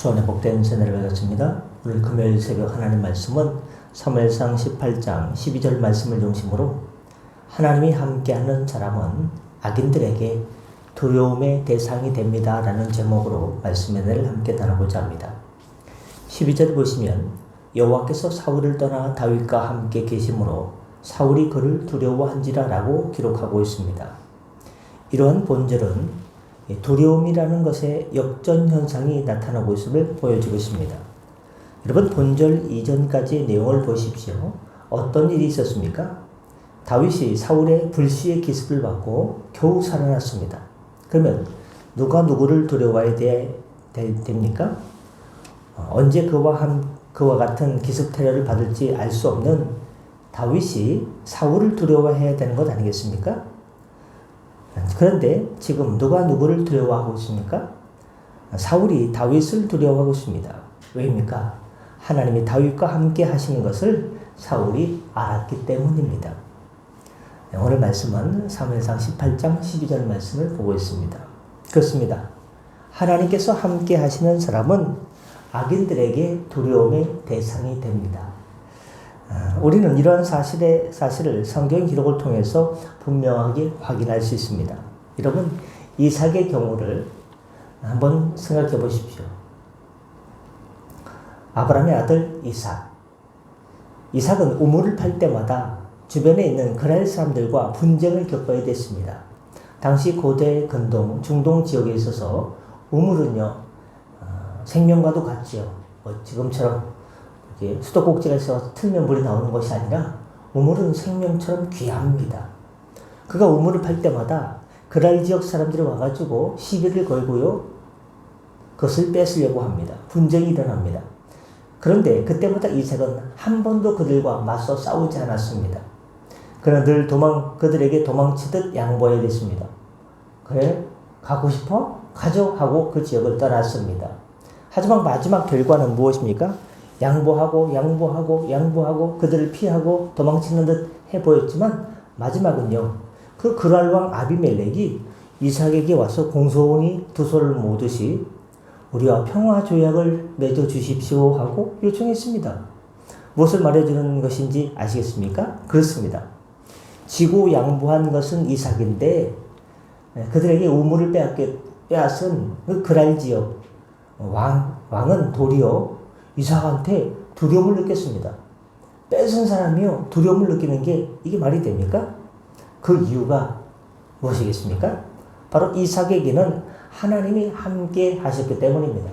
주안의 복된 새날을 밝았습니다. 오늘 금요일 새벽 하나님 말씀은 사무엘상 18장 12절 말씀을 중심으로 하나님이 함께하는 사람은 악인들에게 두려움의 대상이 됩니다 라는 제목으로 말씀의 은혜를 함께 나누고자 합니다. 12절 보시면 여호와께서 사울을 떠나 다윗과 함께 계심으로 사울이 그를 두려워한지라 라고 기록하고 있습니다. 이러한 본절은 두려움이라는 것의 역전현상이 나타나고 있음을 보여주고 있습니다. 여러분, 본절 이전까지의 내용을 보십시오. 어떤 일이 있었습니까? 다윗이 사울의 불시의 기습을 받고 겨우 살아났습니다. 그러면 누가 누구를 두려워해야 됩니까? 언제 그와 같은 기습 테러를 받을지 알 수 없는 다윗이 사울을 두려워해야 되는 것 아니겠습니까? 그런데 지금 누가 누구를 두려워하고 있습니까? 사울이 다윗을 두려워하고 있습니다. 왜입니까? 하나님이 다윗과 함께 하시는 것을 사울이 알았기 때문입니다. 오늘 말씀은 사무엘상 18장 12절 말씀을 보고 있습니다. 그렇습니다. 하나님께서 함께 하시는 사람은 악인들에게 두려움의 대상이 됩니다. 우리는 이러한 사실을 성경 기록을 통해서 분명하게 확인할 수 있습니다. 여러분, 이삭의 경우를 한번 생각해 보십시오. 아브라함의 아들 이삭은 우물을 팔 때마다 주변에 있는 그랄 사람들과 분쟁을 겪어야 됐습니다. 당시 고대 근동, 중동 지역에 있어서 우물은요, 생명과도 같지요. 지금처럼 수도꼭지가 있어서 틀면 물이 나오는 것이 아니라 우물은 생명처럼 귀합니다. 그가 우물을 팔 때마다 그랄 지역 사람들이 와가지고 시비를 걸고요, 그것을 뺏으려고 합니다. 분쟁이 일어납니다. 그런데 그때마다 이삭은 한 번도 그들과 맞서 싸우지 않았습니다. 그러나 늘 그들에게 도망치듯 양보해야 됐습니다. 그래, 가고 싶어? 가죠 하고 그 지역을 떠났습니다. 하지만 마지막 결과는 무엇입니까? 양보하고 그들을 피하고 도망치는 듯 해 보였지만 마지막은요, 그 그랄왕 아비멜렉이 이삭에게 와서 공손히 두 손을 모으듯이 우리와 평화 조약을 맺어 주십시오 하고 요청했습니다. 무엇을 말해주는 것인지 아시겠습니까? 그렇습니다. 지고 양보한 것은 이삭인데 그들에게 우물을 빼앗은 그 그랄 지역 왕은 도리어 이삭한테 두려움을 느꼈습니다. 뺏은 사람이요, 두려움을 느끼는 게 이게 말이 됩니까? 그 이유가 무엇이겠습니까? 바로 이삭에게는 하나님이 함께 하셨기 때문입니다.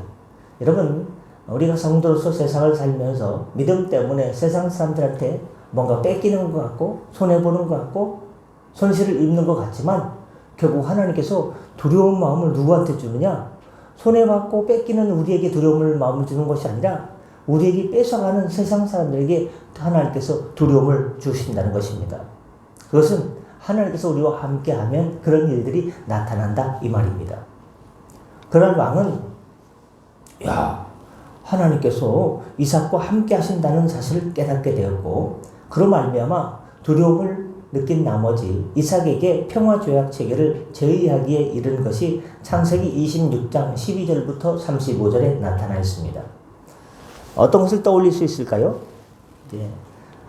여러분, 우리가 성도로서 세상을 살면서 믿음 때문에 세상 사람들한테 뭔가 뺏기는 것 같고 손해보는 것 같고 손실을 입는 것 같지만 결국 하나님께서 두려운 마음을 누구한테 주느냐? 손해받고 뺏기는 우리에게 두려움을 마음을 주는 것이 아니라 우리에게 뺏어가는 세상 사람들에게 하나님께서 두려움을 주신다는 것입니다. 그것은 하나님께서 우리와 함께하면 그런 일들이 나타난다 이 말입니다. 그런 왕은 하나님께서 이삭과 함께 하신다는 사실을 깨닫게 되었고 그로 말미암아 두려움을 느낀 나머지 이삭에게 평화조약 체계를 제의하기에 이른 것이 창세기 26장 12절부터 35절에 나타나 있습니다. 어떤 것을 떠올릴 수 있을까요?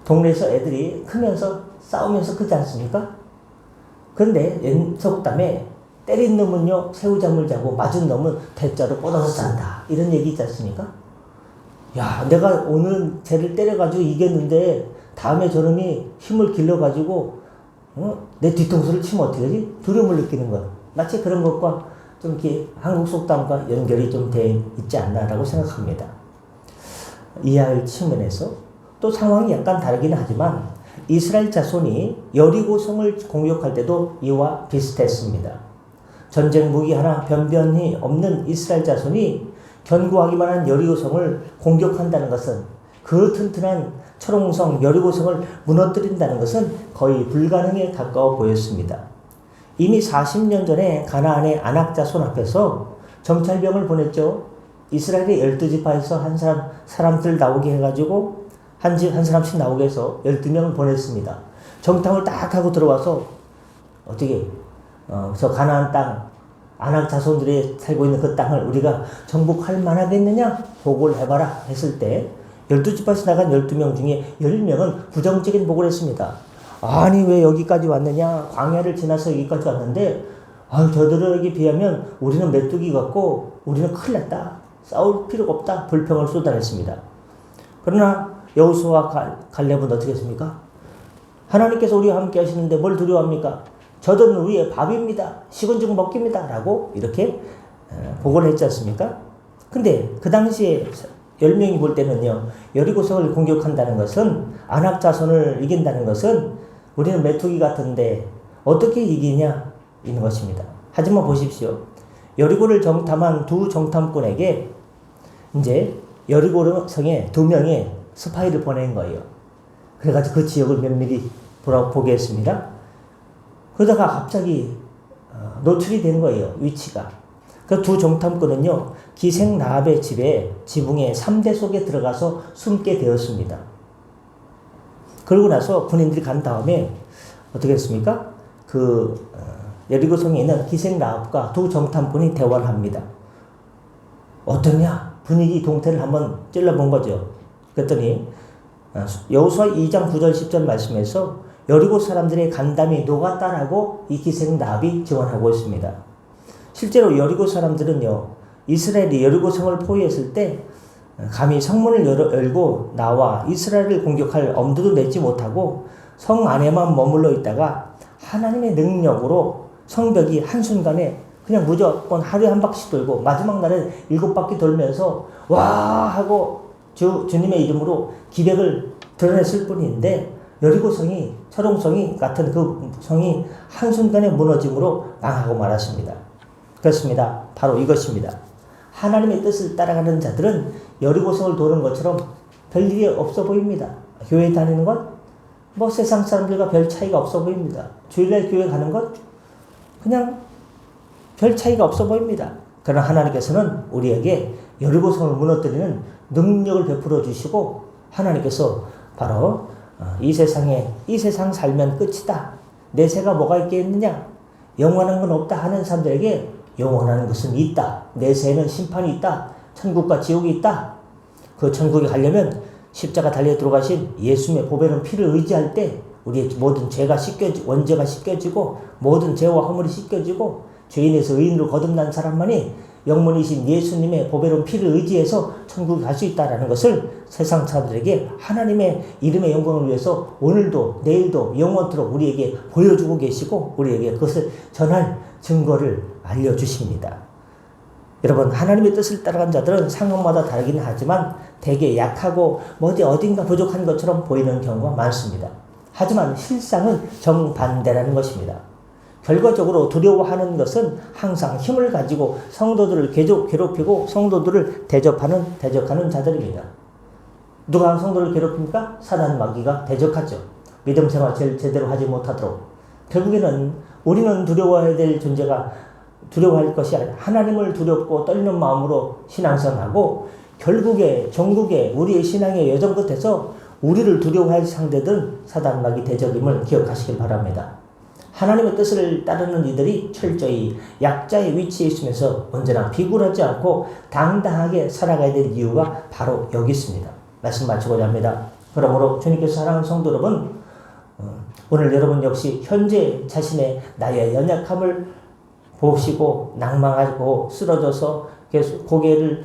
동네에서 애들이 크면서 싸우면서 크지 않습니까? 그런데 속담에 때린 놈은요 새우잠을 자고 맞은 놈은 대자로 뻗어서 잔다 이런 얘기 있지 않습니까? 야, 내가 오늘 쟤를 때려가지고 이겼는데 다음에 저놈이 힘을 길러가지고 내 뒤통수를 치면 어떻게 하지? 두려움을 느끼는 것. 마치 그런 것과 좀 이렇게 한국 속담과 연결이 좀 돼 있지 않나라고 생각합니다. 이해할 측면에서 또 상황이 약간 다르긴 하지만 이스라엘 자손이 여리고성을 공격할 때도 이와 비슷했습니다. 전쟁 무기 하나 변변히 없는 이스라엘 자손이 견고하기만 한 여리고성을 공격한다는 것은 그 튼튼한 철옹성 여리고성을 무너뜨린다는 것은 거의 불가능에 가까워 보였습니다. 이미 40년 전에 가나안의 아낙 자손 앞에서 정찰병을 보냈죠. 이스라엘의 12지파에서 한 사람들 나오게 해가지고 한 사람씩 나오게 해서 12명을 보냈습니다. 정탐을 딱 하고 들어와서 어떻게 저 가나안 땅 아낙 자손들이 살고 있는 그 땅을 우리가 정복할 만하겠느냐? 보고를 해봐라 했을 때 12지파에서 나간 12명 중에 10명은 부정적인 보고를 했습니다. 아니 왜 여기까지 왔느냐? 광야를 지나서 여기까지 왔는데 저들에게 비하면 우리는 메뚜기 같고 우리는 큰일 났다. 싸울 필요가 없다. 불평을 쏟아냈습니다. 그러나 여호수아와 갈렙은 어떻게 했습니까? 하나님께서 우리와 함께 하시는데 뭘 두려워합니까? 저들은 우리의 밥입니다. 식은죽 먹깁니다. 라고 이렇게 보고를 했지 않습니까? 근데 그 당시에 10명이 볼 때는요, 여리고성을 공격한다는 것은, 아낙 자손을 이긴다는 것은 우리는 메뚜기 같은데 어떻게 이기냐? 있는 것입니다. 하지만 보십시오. 여리고를 정탐한 두 정탐꾼에게 이제 여리고성에 2명의 스파이를 보낸 거예요. 그래가지고 그 지역을 면밀히 보게 했습니다. 그러다가 갑자기 노출이 된 거예요. 위치가. 그 두 정탐꾼은요, 기생 라합의 집에 지붕의 3대 속에 들어가서 숨게 되었습니다. 그러고 나서 군인들이 간 다음에 어떻게 했습니까? 여리고성에 있는 기생 라합과 두 정탐꾼이 대화를 합니다. 어떠냐? 분위기 동태를 한번 찔러본 거죠. 그랬더니 여호수아 2장 9절 10절 말씀에서 여리고 사람들의 간담이 녹았다라고 이 기생 라합이 증언하고 있습니다. 실제로 여리고 사람들은요, 이스라엘이 여리고성을 포위했을 때 감히 성문을 열고 나와 이스라엘을 공격할 엄두도 내지 못하고 성 안에만 머물러 있다가 하나님의 능력으로 성벽이 한순간에 그냥 무조건 하루에 한 바퀴 돌고 마지막 날에 7바퀴 돌면서 와 하고 주님의 이름으로 기백을 드러냈을 뿐인데, 여리고성이, 철옹성이 같은 그 성이 한순간에 무너짐으로 망하고 말았습니다. 그렇습니다. 바로 이것입니다. 하나님의 뜻을 따라가는 자들은 여리고성을 도는 것처럼 별일이 없어 보입니다. 교회 다니는 건 뭐 세상 사람들과 별 차이가 없어 보입니다. 주일날 교회 가는 건 그냥 별 차이가 없어 보입니다. 그러나 하나님께서는 우리에게 여리고성을 무너뜨리는 능력을 베풀어 주시고, 하나님께서 바로 이 세상 살면 끝이다. 내세가 뭐가 있겠느냐? 영원한 건 없다 하는 사람들에게 영원한 것은 있다. 내세에는 심판이 있다. 천국과 지옥이 있다. 그 천국에 가려면 십자가 달려 들어가신 예수님의 보배로운 피를 의지할 때 우리의 모든 원죄가 씻겨지고 모든 죄와 허물이 씻겨지고 죄인에서 의인으로 거듭난 사람만이 영문이신 예수님의 보배로운 피를 의지해서 천국에 갈 수 있다는 것을 세상 사람들에게 하나님의 이름의 영광을 위해서 오늘도 내일도 영원토록 우리에게 보여주고 계시고 우리에게 그것을 전할 증거를 알려주십니다. 여러분, 하나님의 뜻을 따라간 자들은 상황마다 다르긴 하지만 되게 약하고 어딘가 부족한 것처럼 보이는 경우가 많습니다. 하지만 실상은 정반대라는 것입니다. 결과적으로 두려워하는 것은 항상 힘을 가지고 성도들을 계속 괴롭히고 성도들을 대적하는 자들입니다. 누가 성도를 괴롭힙니까? 사단 마귀가 대적하죠. 믿음 생활 제대로 하지 못하도록. 결국에는 우리는 두려워해야 될 존재가 두려워할 것이 아니라 하나님을 두렵고 떨리는 마음으로 신앙생활하고, 결국에 전국에 우리의 신앙의 여정 끝에서 우리를 두려워할 상대들은 사단 마귀 대적임을 기억하시길 바랍니다. 하나님의 뜻을 따르는 이들이 철저히 약자의 위치에 있으면서 언제나 비굴하지 않고 당당하게 살아가야 될 이유가 바로 여기 있습니다. 말씀 마치고자 합니다. 그러므로 주님께서 사랑하는 성도 여러분, 오늘 여러분 역시 현재 자신의 나의 연약함을 보시고 낭망하고 쓰러져서 계속 고개를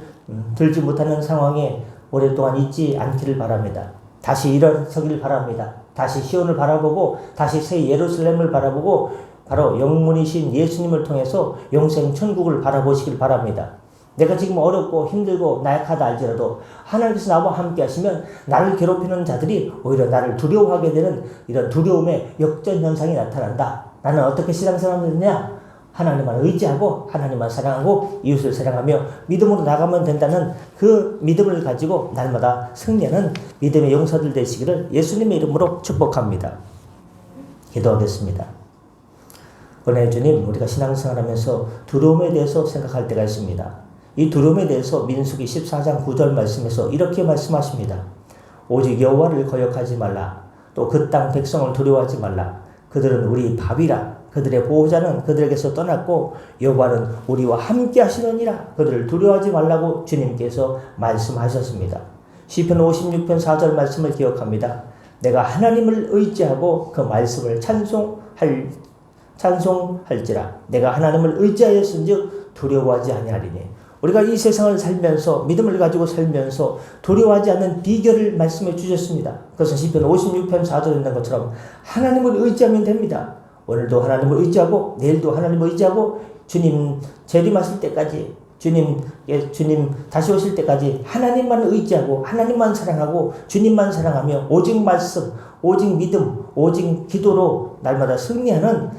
들지 못하는 상황에 오랫동안 있지 않기를 바랍니다. 다시 일어서기를 바랍니다. 다시 시온을 바라보고 다시 새 예루살렘을 바라보고 바로 영문이신 예수님을 통해서 영생 천국을 바라보시길 바랍니다. 내가 지금 어렵고 힘들고 나약하다 알지라도 하나님께서 나와 함께 하시면 나를 괴롭히는 자들이 오히려 나를 두려워하게 되는 이런 두려움의 역전 현상이 나타난다. 나는 어떻게 신앙생활을 했냐? 하나님만 의지하고 하나님만 사랑하고 이웃을 사랑하며 믿음으로 나가면 된다는 그 믿음을 가지고 날마다 승리하는 믿음의 용사들 되시기를 예수님의 이름으로 축복합니다. 기도하겠습니다. 은혜의 주님, 우리가 신앙생활하면서 두려움에 대해서 생각할 때가 있습니다. 이 두려움에 대해서 민수기 14장 9절 말씀에서 이렇게 말씀하십니다. 오직 여호와를 거역하지 말라. 또 그 땅 백성을 두려워하지 말라. 그들은 우리 밥이라. 그들의 보호자는 그들에게서 떠났고 여호와는 우리와 함께 하시느니라. 그들을 두려워하지 말라고 주님께서 말씀하셨습니다. 시편 56편 4절 말씀을 기억합니다. 내가 하나님을 의지하고 그 말씀을 찬송할지라. 내가 하나님을 의지하였은즉 두려워하지 아니하리니. 우리가 이 세상을 살면서 믿음을 가지고 살면서 두려워하지 않는 비결을 말씀해 주셨습니다. 그것은 시편 56편 4절에 있는 것처럼 하나님을 의지하면 됩니다. 오늘도 하나님을 의지하고 내일도 하나님을 의지하고 주님 재림하실 때까지 주님 다시 오실 때까지 하나님만 의지하고 하나님만 사랑하고 주님만 사랑하며 오직 말씀, 오직 믿음, 오직 기도로 날마다 승리하는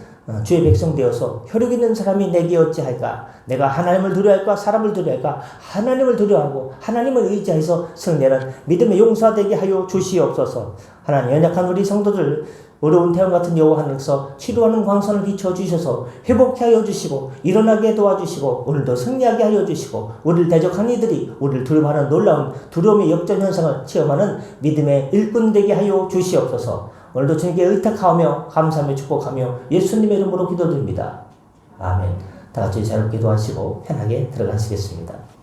주의 백성 되어서 혈육 있는 사람이 내게 어찌할까? 내가 하나님을 두려워할까? 사람을 두려워할까? 하나님을 두려워하고 하나님을 의지해서 승리하는 믿음의 용사 되게 하여 주시옵소서. 하나님, 연약한 우리 성도들 어려운 태양 같은 여호와 하늘에서 치료하는 광선을 비춰주셔서 회복케 하여 주시고 일어나게 도와주시고 오늘도 승리하게 하여 주시고 우리를 대적한 이들이 우리를 두려워하는 놀라운 두려움의 역전 현상을 체험하는 믿음의 일꾼 되게 하여 주시옵소서. 오늘도 주님께 의탁하며 감사하며 축복하며 예수님의 이름으로 기도드립니다. 아멘. 다 같이 자유롭게 기도하시고 편하게 들어가시겠습니다.